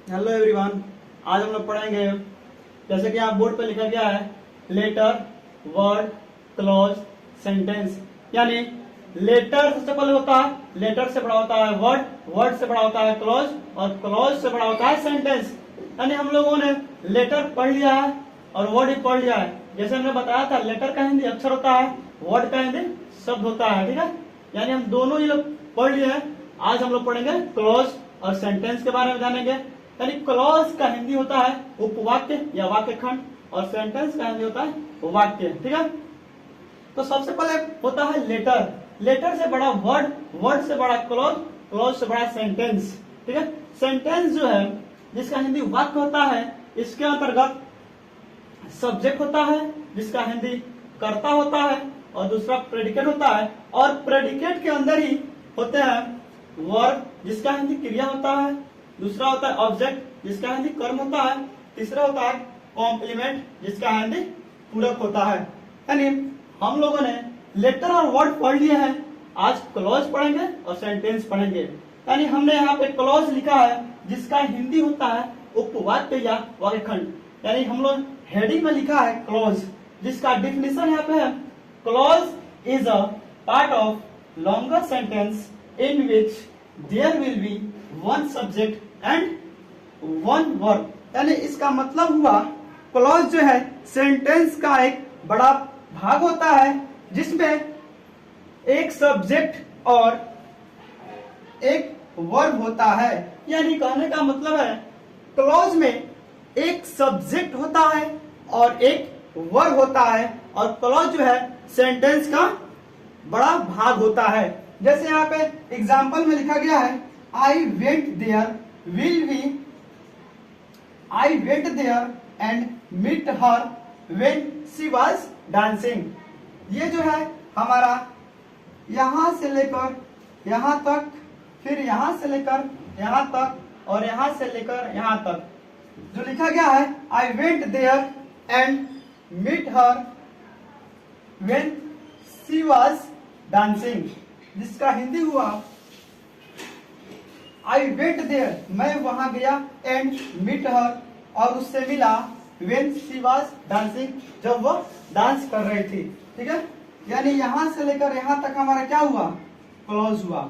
Hello everyone. आज हम लोग पढ़ेंगे, जैसे कि आप बोर्ड पे लिखा गया है, लेटर, वर्ड, क्लॉज, सेंटेंस। यानी लेटर सबसे पहले होता है, लेटर से बड़ा होता है वर्ड, वर्ड से बड़ा होता है क्लॉज, और क्लॉज से बड़ा होता है सेंटेंस। यानी हम लोगों ने लेटर पढ़ लिया है और वर्ड भी पढ़ लिया है। जैसे हमने बताया था, लेटर का हिंदी अक्षर होता है, वर्ड का हिंदी शब्द होता है। ठीक है, यानी हम दोनों ही लोग पढ़ लिए हैं। आज हम लोग पढ़ेंगे क्लॉज और सेंटेंस के बारे में जानेंगे। यानी क्लॉज का हिंदी होता है उपवाक्य या वाक्य खंड, और सेंटेंस का हिंदी होता है वाक्य। ठीक है, तो सबसे पहले होता है लेटर, लेटर से बड़ा वर्ड, वर्ड से बड़ा क्लॉज, क्लॉज से बड़ा सेंटेंस। ठीक है, सेंटेंस जो है जिसका हिंदी वाक्य होता है, इसके अंतर्गत सब्जेक्ट होता है जिसका हिंदी कर्ता होता है, और दूसरा प्रेडिकेट होता है, और प्रेडिकेट के अंदर ही होते हैं वर्ब जिसका हिंदी क्रिया होता है, दूसरा होता है ऑब्जेक्ट जिसका हिंदी कर्म होता है, तीसरा होता है कॉम्प्लीमेंट जिसका हिंदी पूरक होता है। यानी हम लोगों ने लेटर और वर्ड पढ़ लिए हैं, आज क्लॉज पढ़ेंगे और सेंटेंस पढ़ेंगे। यानी हमने यहाँ पे क्लॉज लिखा है जिसका हिंदी होता है उपवाक्य या वाक्य खंड। यानी हम लोग हेडिंग में लिखा है क्लॉज, जिसका डिफिनेशन यहाँ पे है, clause is a part of longer sentence in which there will be one subject and one verb. यानी इसका मतलब हुआ, क्लॉज जो है सेंटेंस का एक बड़ा भाग होता है जिसमें एक सब्जेक्ट और एक वर्ब होता है। यानी कहने का मतलब है, क्लॉज में एक सब्जेक्ट होता है और एक वर्ब होता है, और क्लॉज जो है सेंटेंस का बड़ा भाग होता है। जैसे यहाँ पे एग्जाम्पल में लिखा गया है, I went there will be I went there and meet her when she was dancing. ये जो है हमारा यहां से लेकर यहां तक, फिर यहां से लेकर यहां तक, और यहां से लेकर यहां तक जो लिखा गया है, I went there and meet her when she was dancing, जिसका हिंदी हुआ, आई वेंट देयर मैं वहां गया, एंड मीट हर और उससे मिला, व्हेन शी वाज डांसिंग जब वो डांस कर रही थी। ठीक है, यानी यहां से लेकर यहां तक हमारा क्या हुआ, क्लॉज हुआ।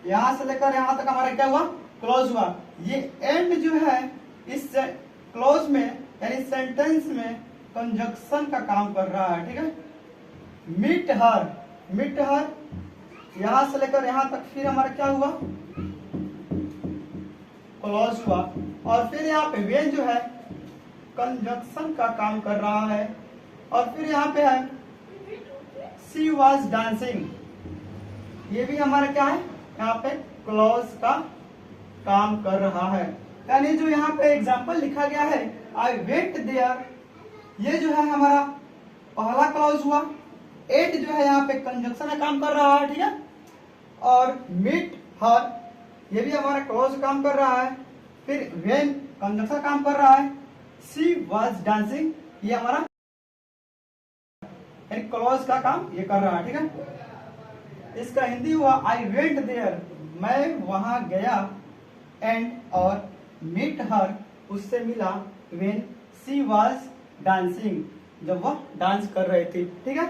यहां से लेकर यहां तक हमारा क्या हुआ, क्लॉज हुआ। ये एंड जो है इस क्लॉज में यानी सेंटेंस में कंजक्शन का काम कर रहा है। ठीक है, मीट हर, मीट हर यहां से लेकर यहां तक, फिर हमारा क्या हुआ, क्लॉज हुआ। और फिर यहाँ पे वेन जो है कंजक्शन का काम कर रहा है, और फिर यहाँ पे है शी वाज डांसिंग, ये भी हमारा क्या है, यहाँ पे क्लॉज का काम कर रहा है। यानी जो यहाँ पे एग्जाम्पल लिखा गया है, आई वेंट देयर, ये जो है हमारा पहला क्लॉज हुआ। एट जो है यहाँ पे कंजक्शन का काम कर रहा है। ठीक है, और मीट हर ये भी हमारा क्लॉज काम कर रहा है। फिर व्हेन कंजक्शन काम कर रहा है। शी वाज डांसिंग ये हमारा क्लॉज का काम ये कर रहा है। ठीक है, इसका हिंदी हुआ, आई वेंट देयर मैं वहां गया, एंड और मीट हर उससे मिला, व्हेन शी वाज डांसिंग जब वह डांस कर रही थी। ठीक है,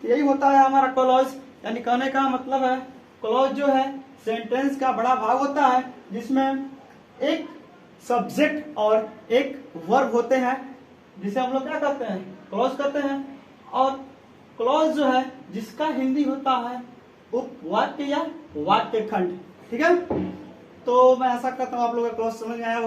तो यही होता है हमारा क्लॉज। यानी कहने का मतलब है, क्लॉज जो है सेंटेंस का बड़ा भाग होता है जिसमें एक सब्जेक्ट और एक वर्ब होते हैं, जिसे हम लोग क्या कहते हैं, क्लॉज कहते हैं। और क्लॉज जो है जिसका हिंदी होता है उपवाक्य या वाक्य खंड। ठीक है, तो मैं आशा करता हूँ आप लोगों को क्लॉज समझ में आया होगा।